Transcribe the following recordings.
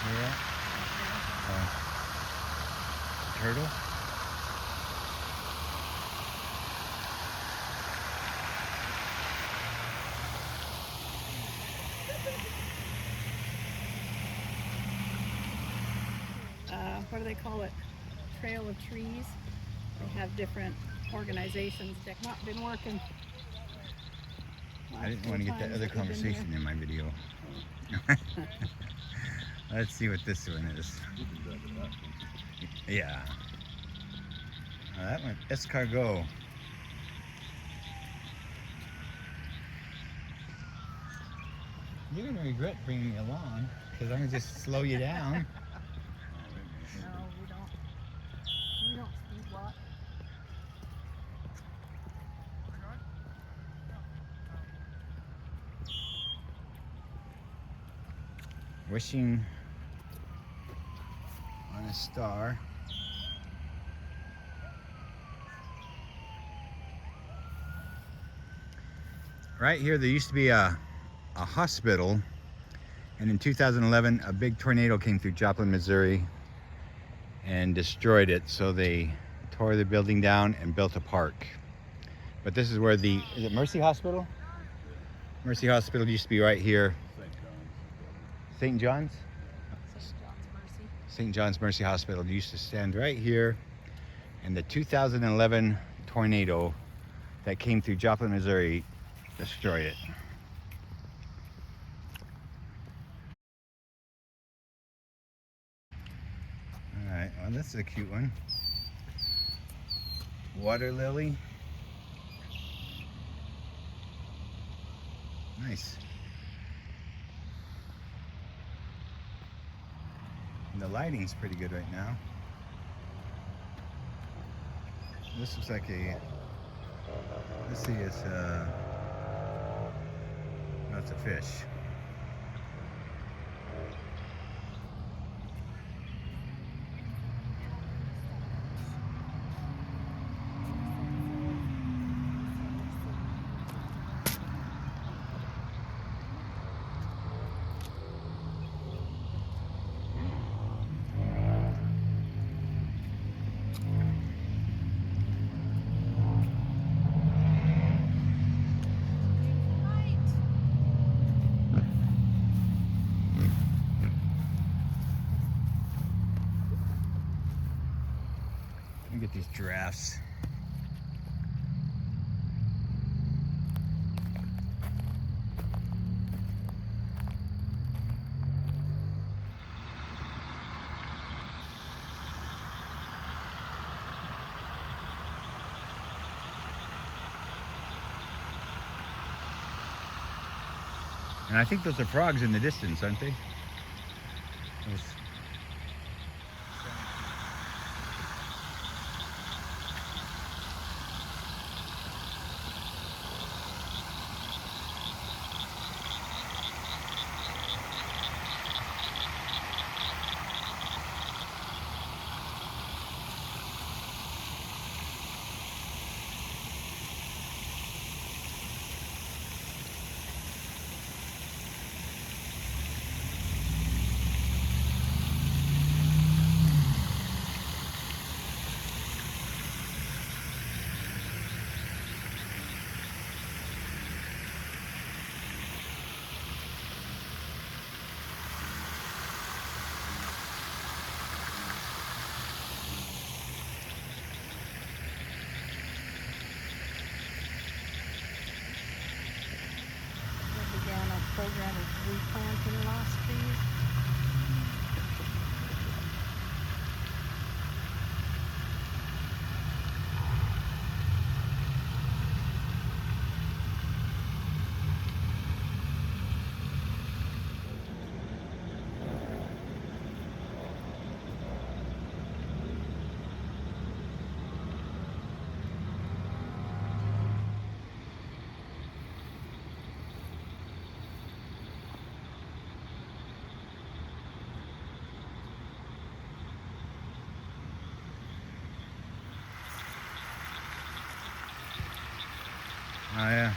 Yeah. Turtle. What do they call it? Trail of trees. They have different organizations that have not been working. I didn't want to get that other conversation in my video. Let's see what this one is. Yeah. That one, escargot. You're gonna regret bringing me along because I'm gonna just slow you down. No, we don't. We don't speed walk. Wishing on a star. Right here, there used to be a hospital, and in 2011, a big tornado came through Joplin, Missouri, and destroyed it. So they tore the building down and built a park. But this is where is it Mercy Hospital? Mercy Hospital used to be right here. St. John's? St. John's Mercy Hospital used to stand right here, and the 2011 tornado that came through Joplin, Missouri destroyed it. Alright, well, this is a cute one. Water lily. Nice. And the lighting's pretty good right now. This looks like let's see, it's no, it's a fish. Let me get these giraffes. And I think those are frogs in the distance, aren't they? Those... Program of replanting lost trees. Oh yeah.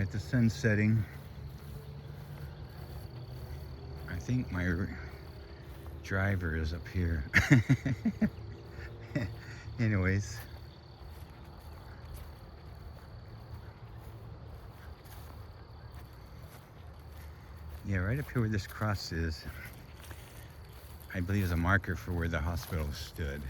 Alright, the sun's setting. I think my driver is up here. Anyways. Yeah, right up here where this cross is, I believe is a marker for where the hospital stood.